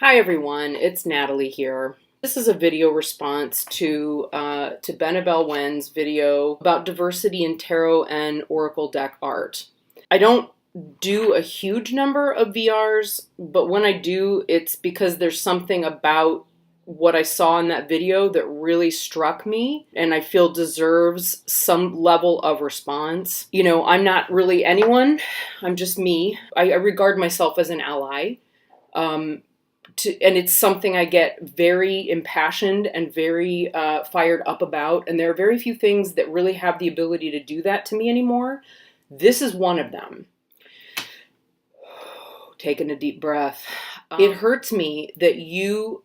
Hi everyone, it's Natalie here. This is a video response to Benebell Wen's video about diversity in tarot and oracle deck art. I don't do a huge number of VRs, but when I do, it's because there's something about what I saw in that video that really struck me and I feel deserves some level of response. You know, I'm not really anyone, I'm just me. I regard myself as an ally. And it's something I get very impassioned and very fired up about. And there are very few things that really have the ability to do that to me anymore. This is one of them. Taking a deep breath. It hurts me that you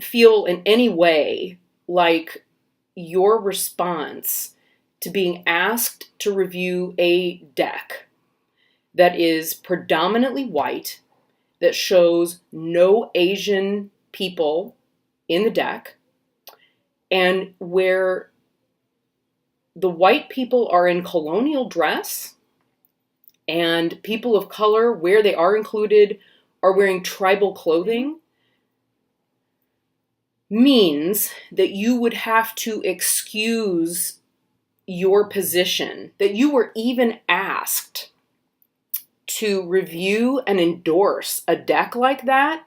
feel in any way like your response to being asked to review a deck that is predominantly white, that shows no Asian people in the deck, and where the white people are in colonial dress and people of color, where they are included, are wearing tribal clothing, means that you would have to excuse your position, that you were even asked to review and endorse a deck like that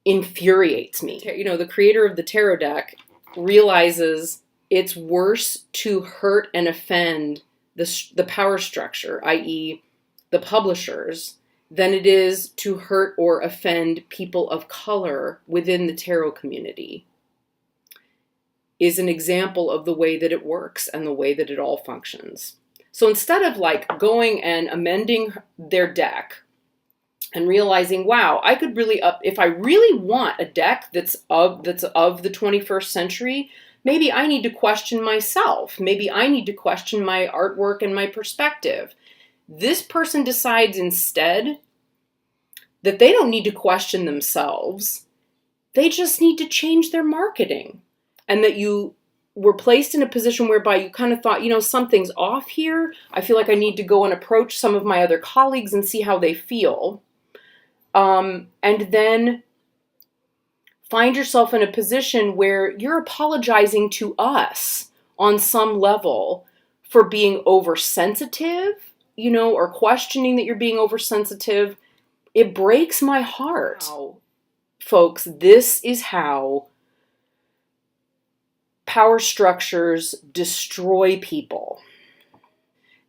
infuriates me. You know, the creator of the tarot deck realizes it's worse to hurt and offend the power structure, i.e. the publishers, than it is to hurt or offend people of color within the tarot community. Is an example of the way that it works and the way that it all functions. So instead of like going and amending their deck and realizing, wow, I could really if I really want a deck that's of the 21st century, maybe I need to question myself. Maybe I need to question my artwork and my perspective. This person decides instead that they don't need to question themselves. They just need to change their marketing. And that you were placed in a position whereby you kind of thought, you know, something's off here. I feel like I need to go and approach some of my other colleagues and see how they feel. And then find yourself in a position where you're apologizing to us on some level for being oversensitive, you know, or questioning that you're being oversensitive. It breaks my heart. Wow. Folks, this is how power structures destroy people.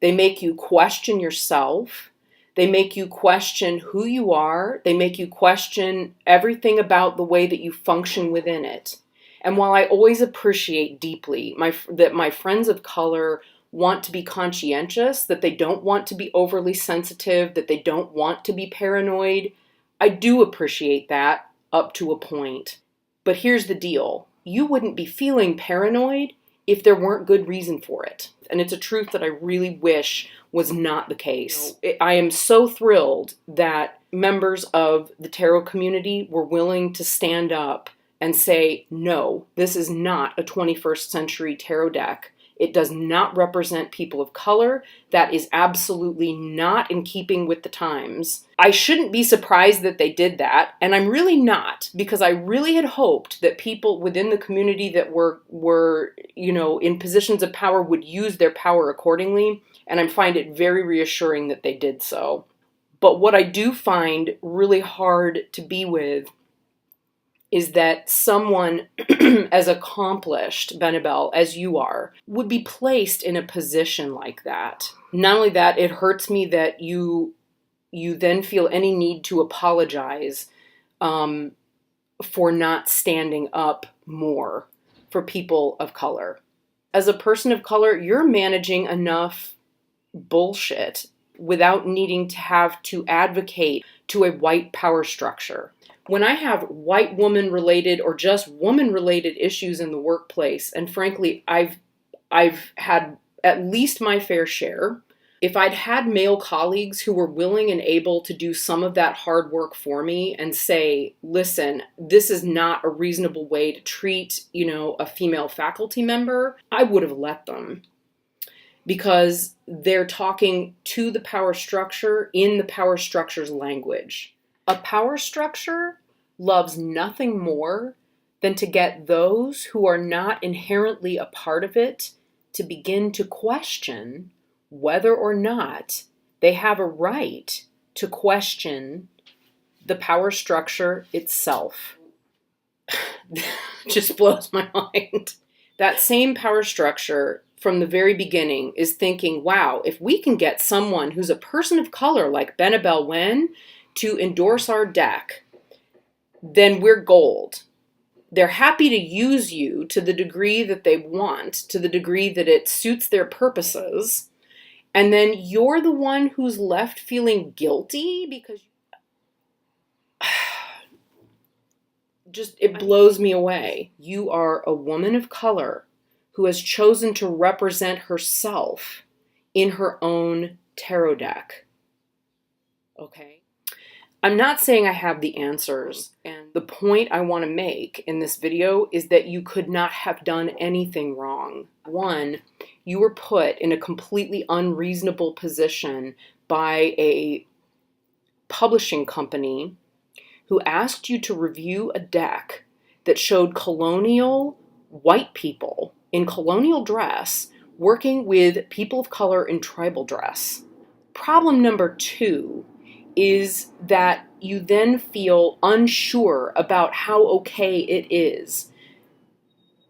They make you question yourself. They make you question who you are. They make you question everything about the way that you function within it. And while I always appreciate deeply that my friends of color want to be conscientious, that they don't want to be overly sensitive, that they don't want to be paranoid, I do appreciate that up to a point. But here's the deal. You wouldn't be feeling paranoid if there weren't good reason for it. And it's a truth that I really wish was not the case. I am so thrilled that members of the tarot community were willing to stand up and say, no, this is not a 21st century tarot deck. It does not represent people of color. That is absolutely not in keeping with the times. I shouldn't be surprised that they did that, and I'm really not, because I really had hoped that people within the community that were, you know, in positions of power would use their power accordingly, and I find it very reassuring that they did so. But what I do find really hard to be with is that someone as accomplished, Benebell, as you are, would be placed in a position like that. Not only that, it hurts me that you then feel any need to apologize for not standing up more for people of color. As a person of color, you're managing enough bullshit without needing to have to advocate to a white power structure. When I have white woman related or just woman related issues in the workplace, and frankly, I've had at least my fair share. If I'd had male colleagues who were willing and able to do some of that hard work for me and say, listen, this is not a reasonable way to treat, you know, a female faculty member, I would have let them. Because they're talking to the power structure in the power structure's language. A power structure loves nothing more than to get those who are not inherently a part of it to begin to question whether or not they have a right to question the power structure itself. Just blows my mind. That same power structure from the very beginning is thinking, wow, if we can get someone who's a person of color like Benebell Wen to endorse our deck, then we're gold. They're happy to use you to the degree that they want, to the degree that it suits their purposes. And then you're the one who's left feeling guilty because it blows me away. You are a woman of color who has chosen to represent herself in her own tarot deck. Okay? I'm not saying I have the answers, and the point I want to make in this video is that you could not have done anything wrong. One, you were put in a completely unreasonable position by a publishing company who asked you to review a deck that showed colonial white people in colonial dress working with people of color in tribal dress. Problem number two is that you then feel unsure about how okay it is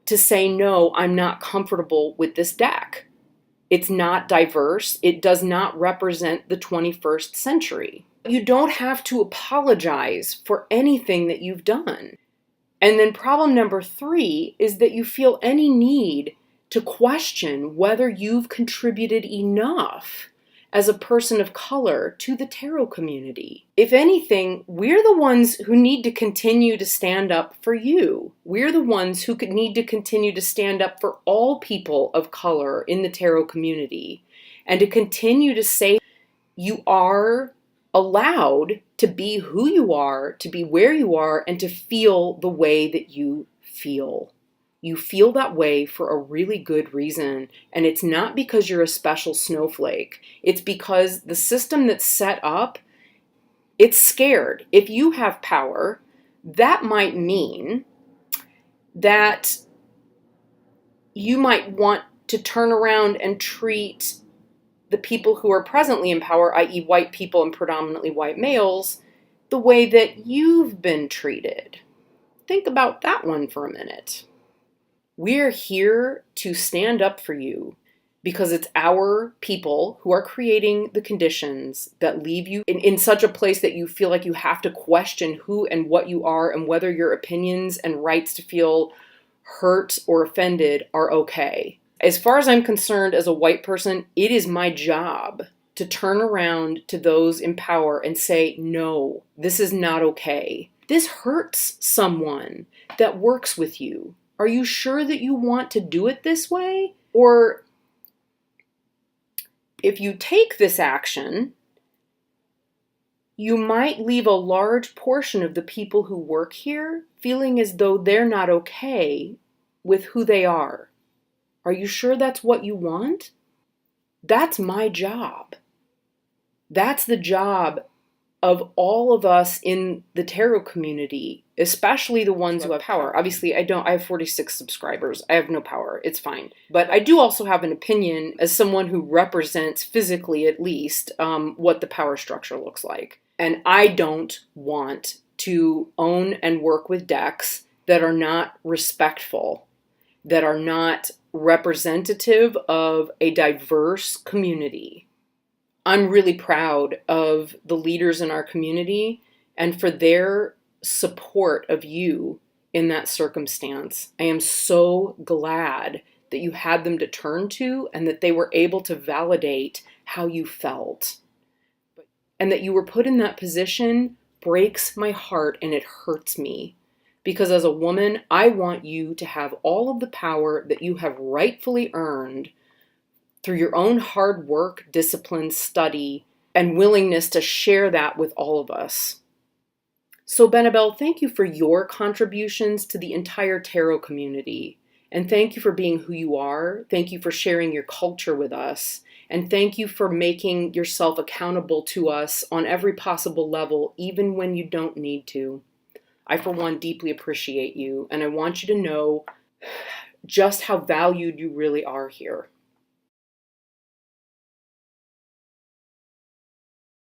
to say, no, I'm not comfortable with this deck. It's not diverse. It does not represent the 21st century. You don't have to apologize for anything that you've done. And then problem number three is that you feel any need to question whether you've contributed enough as a person of color to the tarot community. If anything, we're the ones who need to continue to stand up for you. We're the ones who could need to continue to stand up for all people of color in the tarot community and to continue to say you are allowed to be who you are, to be where you are, and to feel the way that you feel. You feel that way for a really good reason, and it's not because you're a special snowflake. It's because the system that's set up, it's scared. If you have power, that might mean that you might want to turn around and treat the people who are presently in power, i.e. white people and predominantly white males, the way that you've been treated. Think about that one for a minute. We're here to stand up for you because it's our people who are creating the conditions that leave you in such a place that you feel like you have to question who and what you are and whether your opinions and rights to feel hurt or offended are okay. As far as I'm concerned, as a white person, it is my job to turn around to those in power and say, no, this is not okay. This hurts someone that works with you. Are you sure that you want to do it this way? Or if you take this action, you might leave a large portion of the people who work here feeling as though they're not okay with who they are. Are you sure that's what you want? That's my job. That's the job of all of us in the tarot community, especially the ones who have power. Obviously, I have 46 subscribers. I have no power. It's fine. But I do also have an opinion as someone who represents, physically at least, what the power structure looks like. And I don't want to own and work with decks that are not respectful, that are not representative of a diverse community. I'm really proud of the leaders in our community and for their support of you in that circumstance. I am so glad that you had them to turn to and that they were able to validate how you felt. And that you were put in that position breaks my heart and it hurts me. Because as a woman, I want you to have all of the power that you have rightfully earned through your own hard work, discipline, study, and willingness to share that with all of us. So Benebell, thank you for your contributions to the entire tarot community. And thank you for being who you are. Thank you for sharing your culture with us. And thank you for making yourself accountable to us on every possible level, even when you don't need to. I, for one, deeply appreciate you, and I want you to know just how valued you really are here.